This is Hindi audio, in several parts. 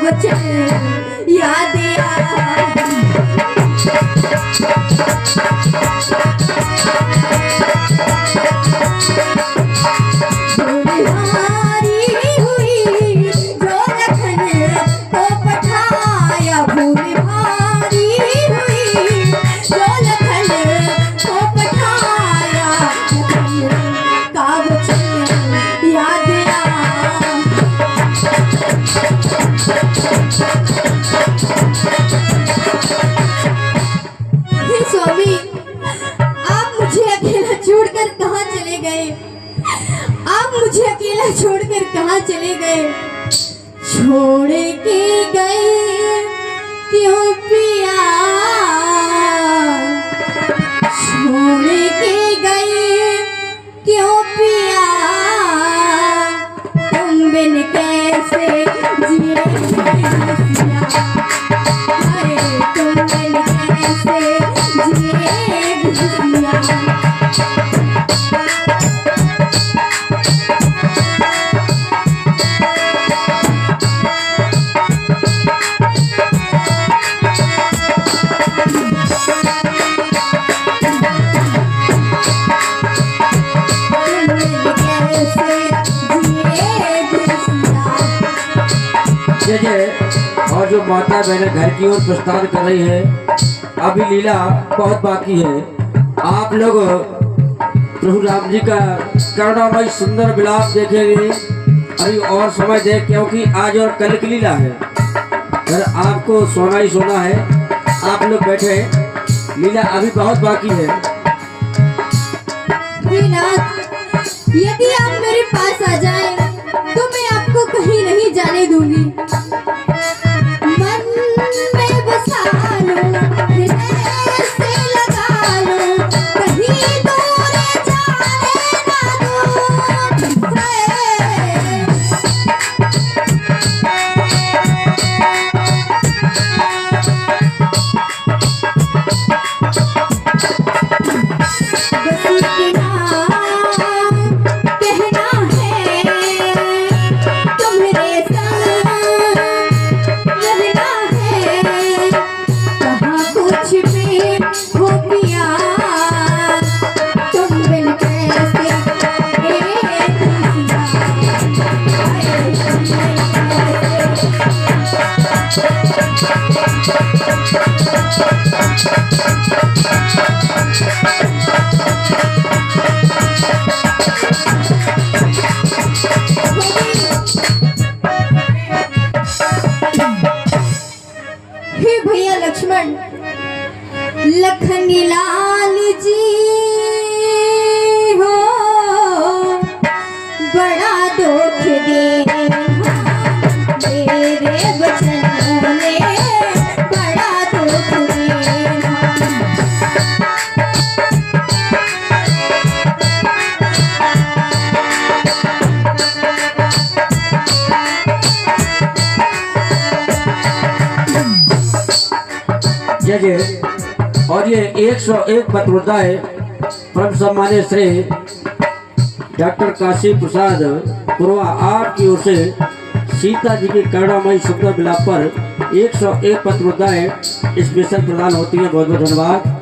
वचन याद स्वामी, आप मुझे अकेला छोड़कर कहाँ चले गए? आप मुझे अकेला छोड़कर कहाँ चले गए? छोड़ के गए क्यों पिया? छोड़ के गए क्यों पिया? तुम बिन कैसे जिए तुम बिन कैसे और जो माता बहने घर की ओर प्रस्थान कर रही है, अभी लीला बहुत बाकी है। आप लोग प्रभु राम जी का करुणामय सुंदर विलाप देखेंगे अभी और समय दे, क्योंकि आज और कल की लीला है। फिर आपको सोना ही सोना है। आप लोग बैठे, लीला अभी बहुत बाकी है। यदि आप मेरे पास आ जाए तो मैं आपको कहीं नहीं जाने दूंगी। मन में बसा लो, हृदय से लगा लो, कहीं दूर जाने ना दो। भैया लक्ष्मण, लखन लाल जी हो बड़ा दुख दे मेरे बचन में बड़ा दुख और ये 101 पत्रव्रता है। परम सम्मान्य श्री डॉक्टर काशी प्रसाद पुरवा आपकी ओर से सीता जी की करुणामयी सुंदर विलाप पर 101 पत्रव्रताएं स्पेशल प्रदान होती है। बहुत बहुत धन्यवाद।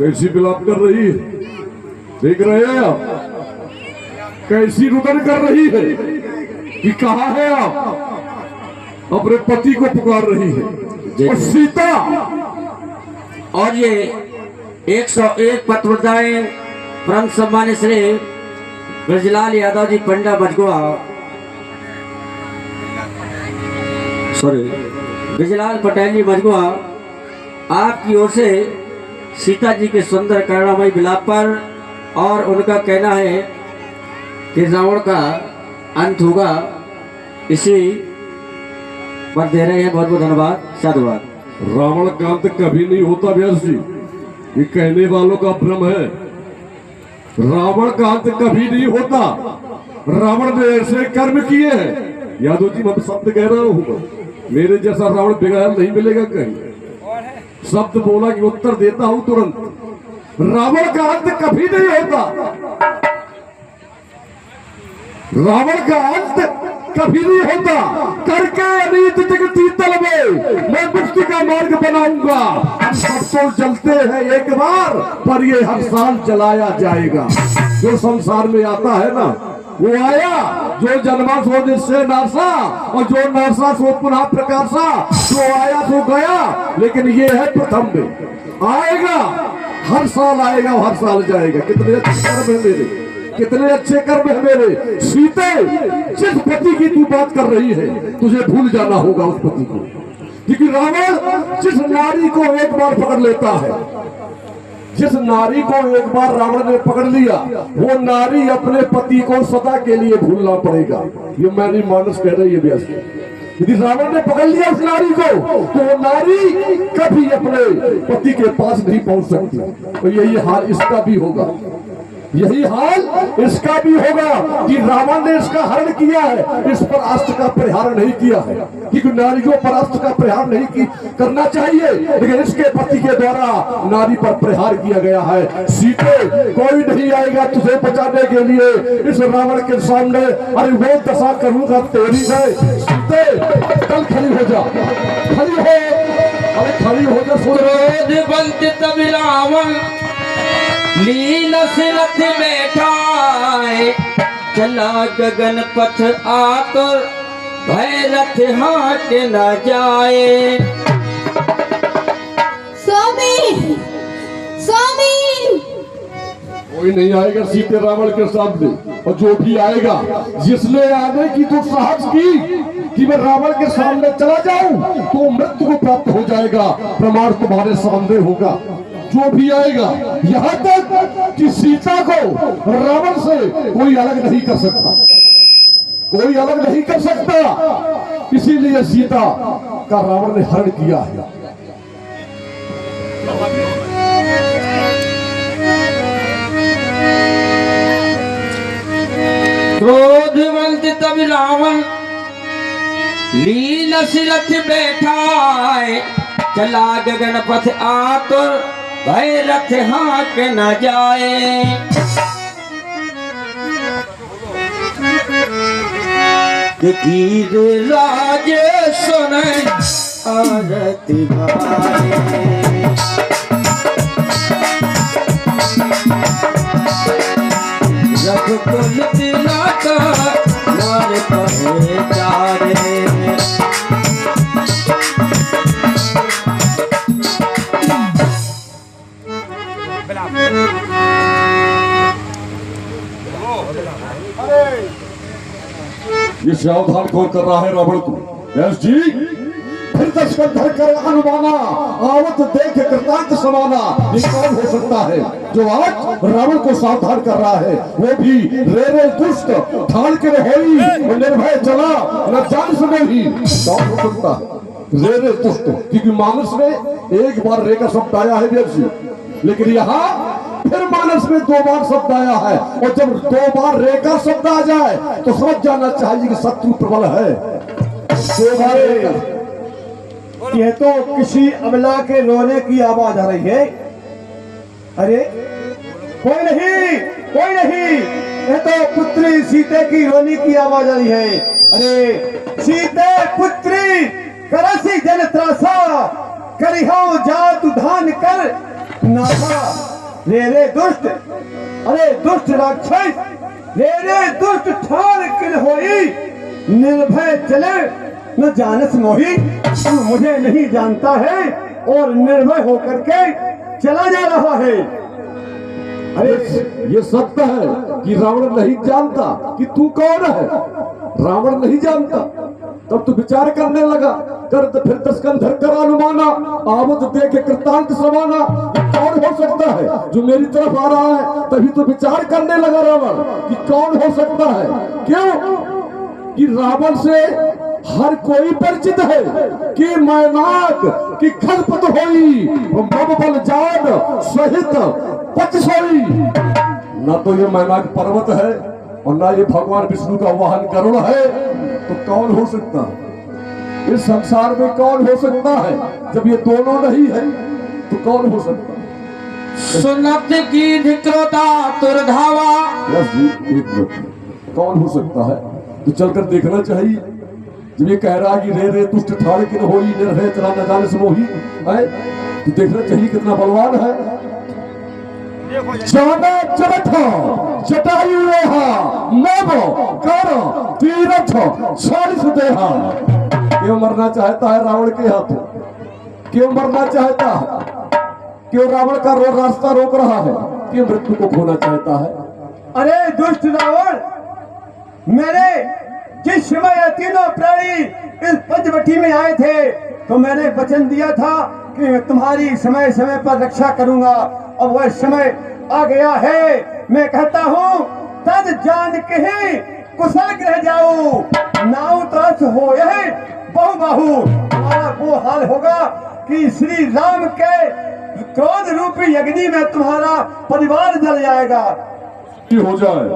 कैसी विलाप कर रही है, देख रहे हैं आप? कैसी रुदन कर रही है कि कहाँ है आप? अपने पति को पुकार रही है। और सीता, और ये 101 पत्रवताएं परम सम्मानित श्री ब्रजलाल यादव जी पंडा मजगुआ, सॉरी ब्रजलाल पटेल जी मजगुआ, आपकी ओर से सीता जी के सुंदर करुणामयी विलाप पर, और उनका कहना है कि रावण का अंत होगा, इसी पर दे रहे हैं। बहुत बहुत धन्यवाद, साधुवाद। रावण का अंत कभी नहीं होता व्यास जी, ये कहने वालों का भ्रम है। रावण का अंत कभी नहीं होता। रावण ने ऐसे कर्म किए हैं, यादव जी मैं शब्द कह रहा हूँ, मेरे जैसा रावण बिगाड़ नहीं मिलेगा कहीं। शब्द बोला कि उत्तर देता हूं तुरंत। रावण का अंत कभी नहीं होता। रावण का अंत कभी नहीं होता। करके अनीत जगती तल में मैं मुक्ति का मार्ग बनाऊंगा। सब तो जलते हैं एक बार, पर ये हर साल जलाया जाएगा। जो संसार में आता है ना, वो आया, जो जन्मा सो जिससे नासा, और जो नासा सो पुनः प्रकाशा। जो आया सो गया, लेकिन ये है प्रथम में आएगा। हर साल आएगा, हर साल जाएगा। कितने अच्छे कर्म है मेरे, कितने अच्छे कर्म है मेरे। सीते, जिस पति की तू बात कर रही है, तुझे भूल जाना होगा उस पति को। क्योंकि रावण जिस नारी को एक बार पकड़ लेता है, जिस नारी को एक बार रावण ने पकड़ लिया, वो नारी अपने पति को सदा के लिए भूलना पड़ेगा। ये मैंने मानस कह रही है व्यास। यदि रावण ने पकड़ लिया उस नारी को, तो वो नारी कभी अपने पति के पास नहीं पहुंच सकती। तो यही हाल इसका भी होगा, यही हाल इसका भी होगा कि रावण ने इसका हरण किया है, इस पर अस्त्र का प्रहार नहीं किया है। क्योंकि नारियों पर अस्त्र का प्रहार नहीं करना चाहिए, लेकिन इसके पति के द्वारा नारी पर प्रहार किया गया है। सीते, कोई नहीं आएगा तुझे बचाने के लिए इस रावण के सामने। अरे वो दशा करूंगा तेरी है। सीते, कल खड़ी हो जा, खड़ी हो, अरे खड़ी हो जा। क्रोध बंत तब रावण लीन सिरथ बैठाए, चला गगन पथ आतुर, भय रथ हाथ न जाए। स्वामी, स्वामी, कोई नहीं आएगा सीते रावण के सामने। और जो भी आएगा, जिसने आने की तो साहस की कि मैं रावण के सामने चला जाऊं, तो मृत्यु को प्राप्त हो जाएगा। प्रमाण तुम्हारे सामने होगा। जो भी आएगा, यहाँ तक कि सीता को रावण से कोई अलग नहीं कर सकता, कोई अलग नहीं कर सकता। इसीलिए सीता का रावण ने हरण किया है। क्रोधवंत तब रावण लीन सिरथ बैठाए, चला गगन पथ आतुर, भय रथ हाथ न जाए। कीर राज सुन आरती भाई, रघुकुल तिलक नार पहे चारे। ये सावधान कौन कर रहा है रावण को? यस जी, फिर दशकन धर कर अनुमाना, आवत देख कृतांत समाना। ये कौन हो सकता है जो आज रावण को सावधान कर रहा है? वो भी रे दुष्ट ठान के होई, निर्भय चला न जान सुने ही। कौन हो सकता है रे दुष्ट? क्योंकि मानस में एक बार रे का शब्द आया है व्यास जी, लेकिन यहाँ फिर मानस में 2 बार शब्द आया है। और जब 2 बार रे का शब्द आ जाए, तो समझ जाना चाहिए कि शत्रु प्रबल है। 2 बार रे का। यह तो किसी अबला के रोने की आवाज आ रही है। अरे कोई नहीं, कोई नहीं, यह तो पुत्री सीते की रोने की आवाज आ रही है। अरे सीते पुत्री करसी जन त्रासा, करिहो जातु धान कर नाथा। रे दुष्ट, अरे दुष्ट राक्षस, रे दुष्ट ठार किल होई, निर्भय चले न जानस मोही। तू मुझे नहीं जानता है और निर्भय होकर के चला जा रहा है। अरे ये सत्य है कि रावण नहीं जानता कि तू कौन है। रावण नहीं जानता, तब तो विचार करने लगा, कर फिर दस्कंधर कर अनुमाना, आवत देख कृतांत समाना। कौन हो सकता है जो मेरी तरफ आ रहा है? तभी तो विचार करने लगा रावण कि कौन हो सकता है। क्यों कि रावण से हर कोई परिचित है कि मैनाक की खलपत होई, बब बल जान सहित पच सोई। न तो ये मैनाक पर्वत है और ना ये भगवान विष्णु का वाहन गरुड़ है, तो कौन हो सकता है इस संसार में? कौन हो सकता है जब ये दोनों नहीं है तो कौन हो सकता है? सुनत की धिक्रोता तुरधावा। यस जी, एक मिनट, कौन हो सकता है तो चलकर देखना चाहिए। जब ये कह रहा है कि रे दुष्ट ठाड़ किन होई, निर्भय चला न जाने से मोही है, तो देखना चाहिए कितना बलवान है। जाना चरथ जटायु नव कर तीरथ 40 देहा। क्यों मरना चाहता है रावण के हाथों? क्यों मरना चाहता है? क्यों रावण का रास्ता रोक रहा है? क्यों मृत्यु को खोना चाहता है? अरे दुष्ट रावण, मेरे जिस समय ये तीनों प्राणी इस पंचवटी में आए थे तो मैंने वचन दिया था कि मैं तुम्हारी समय समय पर रक्षा करूंगा। अब वह समय आ गया है। मैं कहता हूँ तद जान के ही कुशल ग्रह जाऊं, नाउ तरस हो यह बहु बाहु। तुम्हारा वो हाल होगा कि श्री राम के क्रोध रूपी अग्नि में तुम्हारा परिवार जल जाएगा। हो जाए,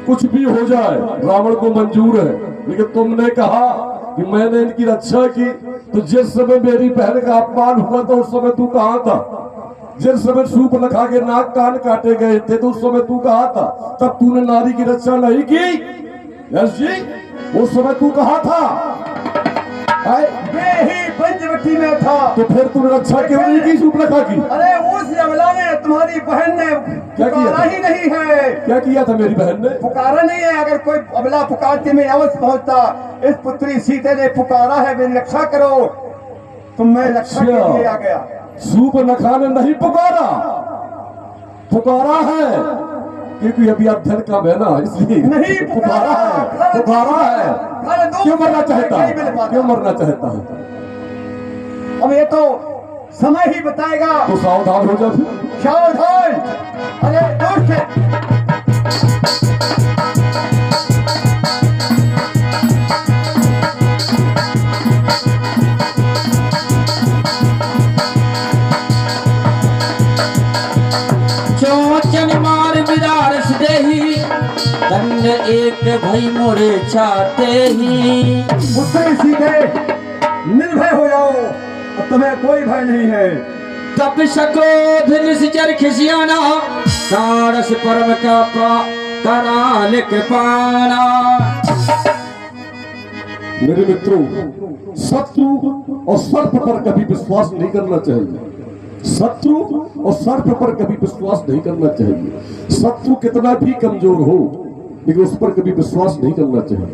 कुछ भी हो जाए, रावण को मंजूर है। लेकिन तुमने कहा कि मैंने इनकी रक्षा की, तो जिस समय मेरी बहन का अपमान हुआ था उस समय तू कहाँ था? जिस समय सूप लखा के नाक कान काटे गए थे तो उस समय तू कहाँ था? तब तूने नारी की रक्षा नहीं की। यस जी, उस समय तू कहाँ था? मैं ही पंचवटी में था। तो फिर तूने रक्षा क्यों नहीं की सूप लखा की? अरे उस अबला ने, तुम्हारी बहन ने क्या किया पुकारा था? ही नहीं है। क्या किया था मेरी बहन ने? पुकारा नहीं है। अगर कोई अबला पुकारते में अवश्य पहुंचता। इस पुत्री सीते ने पुकारा है, मेरी रक्षा करो, तो मैं रक्षा के लिए आ गया। सूप नखा ने नहीं पुकारा, पुकारा है क्योंकि अभी अध्ययन का है ना, इसलिए नहीं पुकारा है, पुकारा है। क्यों मरना चाहता है? क्यों मरना चाहता है? अब ये तो समय ही बताएगा। तो सावधान हो जा फिर। सावधान। अरे दुष्ट, चोचन मार विदारस देही, दंड एक भई मोरे छाते ही। पुत्री सीते निर्भय हो जाओ, अब तुम्हें कोई भय नहीं है। तप सक्रोध निश्चर खिसियाना, सारस परम का कराल के पाना। मेरे मित्रों, शत्रु और सर्प पर कभी विश्वास नहीं करना चाहिए। शत्रु और सर्प पर कभी विश्वास नहीं करना चाहिए। शत्रु कितना भी कमजोर हो लेकिन उस पर कभी विश्वास नहीं करना चाहिए।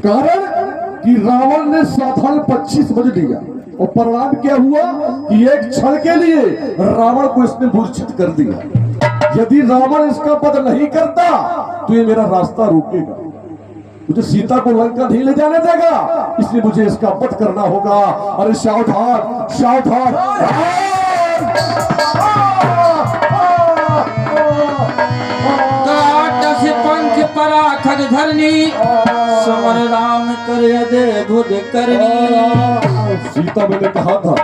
कारण कि रावण ने साधारण 25 बज लिया और परिणाम क्या हुआ कि एक क्षण के लिए रावण को इसने मूर्छित कर दिया। यदि रावण इसका वध नहीं करता तो ये मेरा रास्ता रोकेगा, मुझे सीता को लंका नहीं ले जाने देगा, इसलिए मुझे इसका वध करना होगा। अरे सावधान, सावधान। पंख परा खग धरनी, समर राम कर दे बुध करनी। सीता मैंने कहा था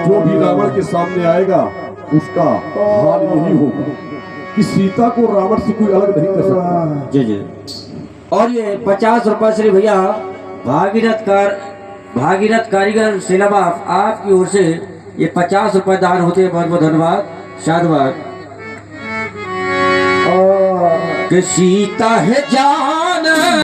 जो भी रावण के सामने आएगा उसका हाल यही होगा कि सीता को रावण से कोई अलग नहीं कर सकता। जी जी। और ये 50 रुपए श्री भैया भागीरथ कारीगर सिलाबाफ आपकी ओर से ये 50 रुपए दान होते हैं। बहुत बहुत धन्यवाद, साधुवाद। कि सीता है जान